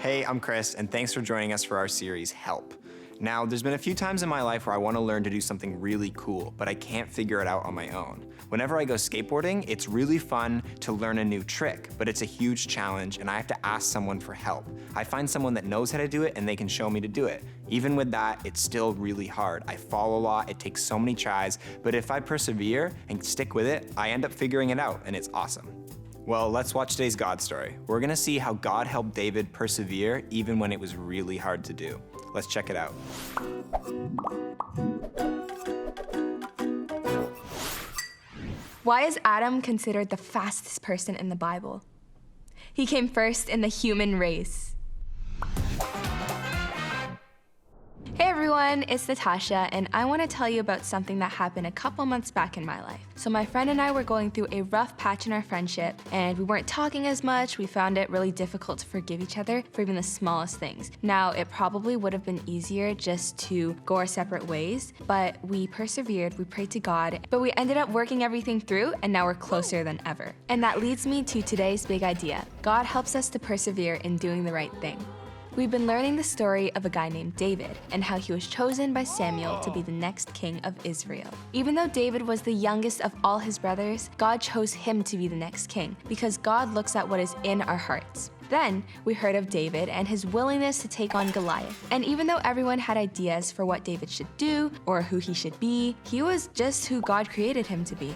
Hey, I'm Chris, and thanks for joining us for our series, Help. Now, there's been a few times in my life where I want to learn to do something really cool, but I can't figure it out on my own. Whenever I go skateboarding, it's really fun to learn a new trick, but it's a huge challenge, and I have to ask someone for help. I find someone that knows how to do it, and they can show me to do it. Even with that, it's still really hard. I fall a lot, it takes so many tries, but if I persevere and stick with it, I end up figuring it out, and it's awesome. Well, let's watch today's God story. We're gonna see how God helped David persevere even when it was really hard to do. Let's check it out. Why is Adam considered the fastest person in the Bible? He came first in the human race. Hey everyone, it's Natasha, and I want to tell you about something that happened a couple months back in my life. So my friend and I were going through a rough patch in our friendship, and we weren't talking as much. We found it really difficult to forgive each other for even the smallest things. Now, it probably would have been easier just to go our separate ways, but we persevered, we prayed to God, but we ended up working everything through, and now we're closer than ever. And that leads me to today's big idea. God helps us to persevere in doing the right thing. We've been learning the story of a guy named David and how he was chosen by Samuel to be the next king of Israel. Even though David was the youngest of all his brothers, God chose him to be the next king because God looks at what is in our hearts. Then we heard of David and his willingness to take on Goliath. And even though everyone had ideas for what David should do or who he should be, he was just who God created him to be.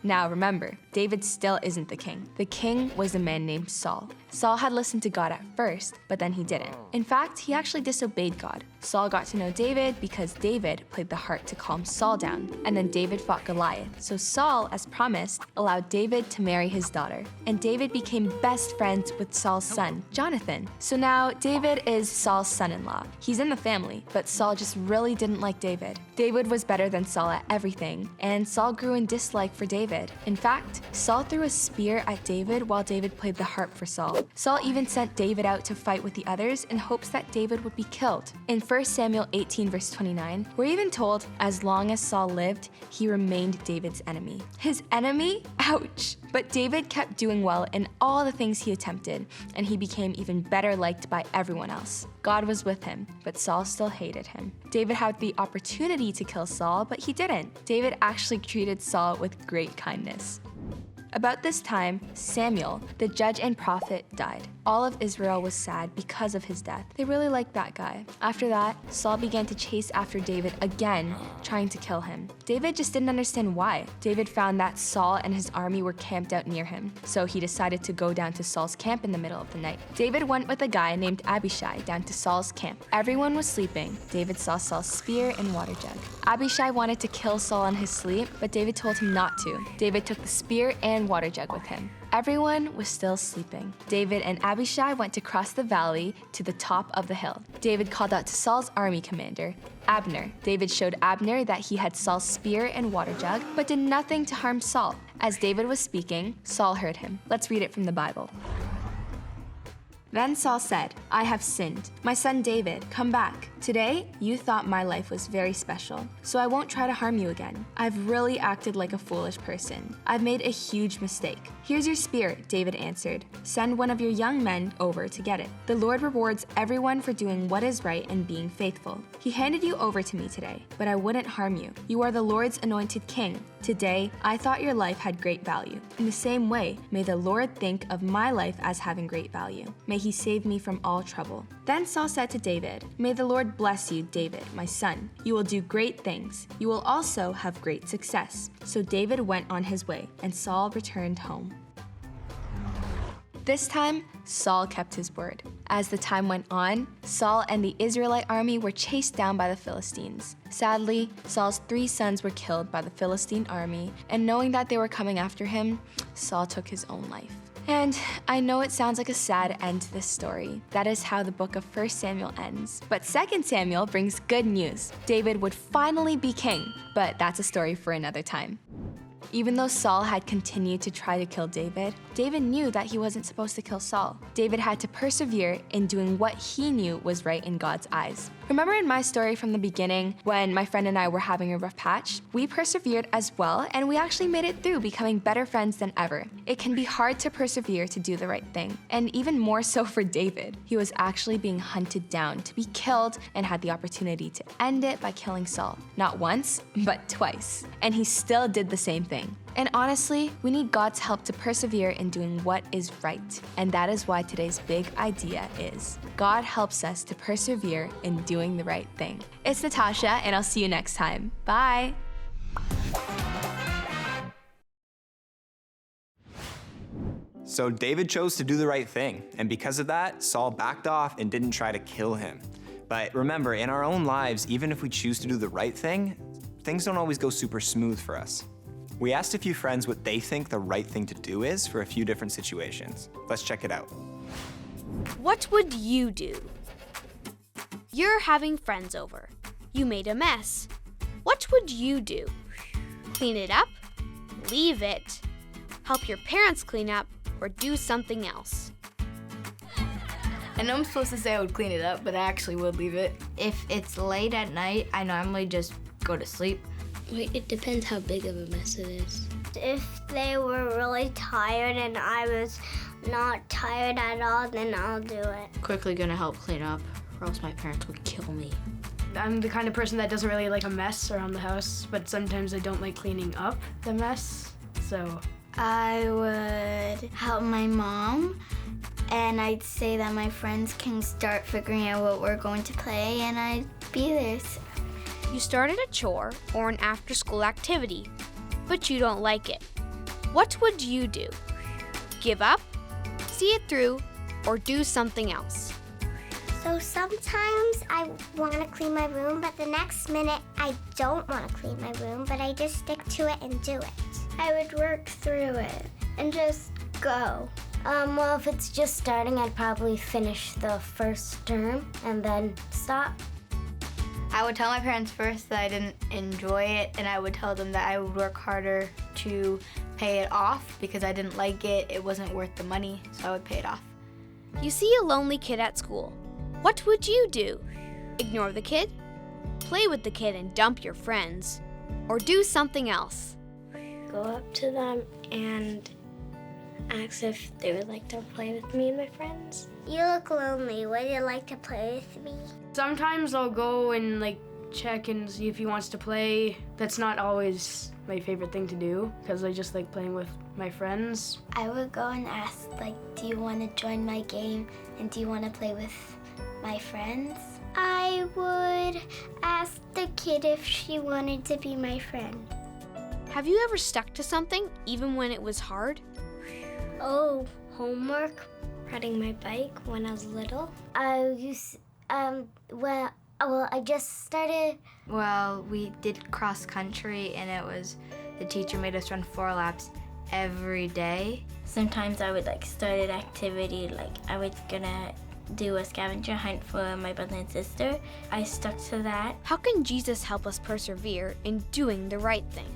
Now remember, David still isn't the king. The king was a man named Saul. Saul had listened to God at first, but then he didn't. In fact, he actually disobeyed God. Saul got to know David because David played the harp to calm Saul down, and then David fought Goliath. So Saul, as promised, allowed David to marry his daughter, and David became best friends with Saul's son, Jonathan. So now David is Saul's son-in-law. He's in the family, but Saul just really didn't like David. David was better than Saul at everything, and Saul grew in dislike for David. In fact, Saul threw a spear at David while David played the harp for Saul. Saul even sent David out to fight with the others in hopes that David would be killed. In 1 Samuel 18 verse 29, we're even told, as long as Saul lived, he remained David's enemy. His enemy? Ouch! But David kept doing well in all the things he attempted, and he became even better liked by everyone else. God was with him, but Saul still hated him. David had the opportunity to kill Saul, but he didn't. David actually treated Saul with great kindness. About this time, Samuel, the judge and prophet, died. All of Israel was sad because of his death. They really liked that guy. After that, Saul began to chase after David again, trying to kill him. David just didn't understand why. David found that Saul and his army were camped out near him, so he decided to go down to Saul's camp in the middle of the night. David went with a guy named Abishai down to Saul's camp. Everyone was sleeping. David saw Saul's spear and water jug. Abishai wanted to kill Saul in his sleep, but David told him not to. David took the spear and water jug with him. Everyone was still sleeping. David and Abishai went to cross the valley to the top of the hill. David called out to Saul's army commander, Abner. David showed Abner that he had Saul's spear and water jug, but did nothing to harm Saul. As David was speaking, Saul heard him. Let's read it from the Bible. Then Saul said, I have sinned. My son David, come back. Today, you thought my life was very special, so I won't try to harm you again. I've really acted like a foolish person. I've made a huge mistake. Here's your spear, David answered. Send one of your young men over to get it. The Lord rewards everyone for doing what is right and being faithful. He handed you over to me today, but I wouldn't harm you. You are the Lord's anointed king. Today, I thought your life had great value. In the same way, may the Lord think of my life as having great value. May he save me from all trouble. Then Saul said to David, May the Lord bless you, David, my son. You will do great things. You will also have great success. So David went on his way, and Saul returned home. This time, Saul kept his word. As the time went on, Saul and the Israelite army were chased down by the Philistines. Sadly, Saul's 3 sons were killed by the Philistine army, and knowing that they were coming after him, Saul took his own life. And I know it sounds like a sad end to this story. That is how the book of 1 Samuel ends. But 2 Samuel brings good news. David would finally be king, but that's a story for another time. Even though Saul had continued to try to kill David, David knew that he wasn't supposed to kill Saul. David had to persevere in doing what he knew was right in God's eyes. Remember in my story from the beginning when my friend and I were having a rough patch? We persevered as well, and we actually made it through, becoming better friends than ever. It can be hard to persevere to do the right thing, and even more so for David. He was actually being hunted down to be killed and had the opportunity to end it by killing Saul. Not once, but twice. And he still did the same thing. And honestly, we need God's help to persevere in doing what is right. And that is why today's big idea is God helps us to persevere in doing the right thing. It's Natasha, and I'll see you next time. Bye. So David chose to do the right thing, and because of that, Saul backed off and didn't try to kill him. But remember, in our own lives, even if we choose to do the right thing, things don't always go super smooth for us. We asked a few friends what they think the right thing to do is for a few different situations. Let's check it out. What would you do? You're having friends over. You made a mess. What would you do? Clean it up? Leave it? Help your parents clean up? Or do something else? I know I'm supposed to say I would clean it up, but I actually would leave it. If it's late at night, I normally just go to sleep. It depends how big of a mess it is. If they were really tired and I was not tired at all, then I'll do it. Quickly gonna help clean up, or else my parents would kill me. I'm the kind of person that doesn't really like a mess around the house, but sometimes I don't like cleaning up the mess, so. I would help my mom, and I'd say that my friends can start figuring out what we're going to play, and I'd be there. You started a chore or an after-school activity, but you don't like it. What would you do? Give up, see it through, or do something else? So sometimes I want to clean my room, but the next minute I don't want to clean my room, but I just stick to it and do it. I would work through it and just go. Well, if it's just starting, I'd probably finish the first term and then stop. I would tell my parents first that I didn't enjoy it, and I would tell them that I would work harder to pay it off because I didn't like it. It wasn't worth the money, so I would pay it off. You see a lonely kid at school. What would you do? Ignore the kid? Play with the kid and dump your friends? Or do something else? Go up to them and ask if they would like to play with me and my friends. You look lonely. Would you like to play with me? Sometimes I'll go and check and see if he wants to play. That's not always my favorite thing to do because I just like playing with my friends. I would go and ask, do you want to join my game, and do you want to play with my friends? I would ask the kid if she wanted to be my friend. Have you ever stuck to something even when it was hard? Oh, homework, riding my bike when I was little. I just started. Well, we did cross country, and the teacher made us run 4 laps every day. Sometimes I would start an activity, I was gonna do a scavenger hunt for my brother and sister. I stuck to that. How can Jesus help us persevere in doing the right thing?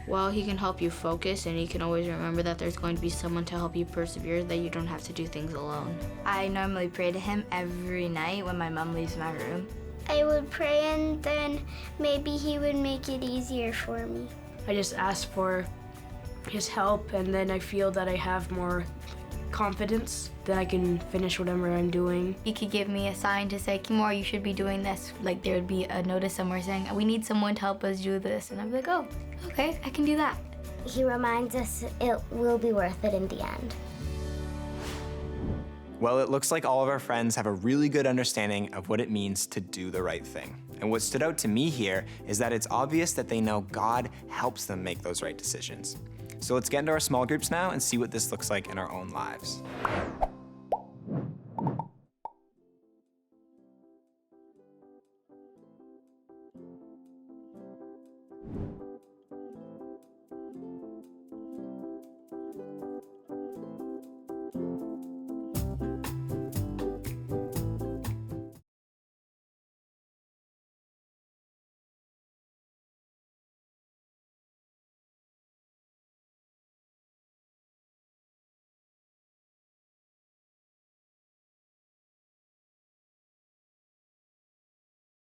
Well, he can help you focus, and you can always remember that there's going to be someone to help you persevere, that you don't have to do things alone. I normally pray to him every night when my mom leaves my room. I would pray and then maybe he would make it easier for me. I just ask for his help, and then I feel that I have more confidence that I can finish whatever I'm doing. He could give me a sign to say, Kimora, you should be doing this. There would be a notice somewhere saying, we need someone to help us do this. And I'm like, oh, okay, I can do that. He reminds us it will be worth it in the end. Well, it looks like all of our friends have a really good understanding of what it means to do the right thing. And what stood out to me here is that it's obvious that they know God helps them make those right decisions. So let's get into our small groups now and see what this looks like in our own lives.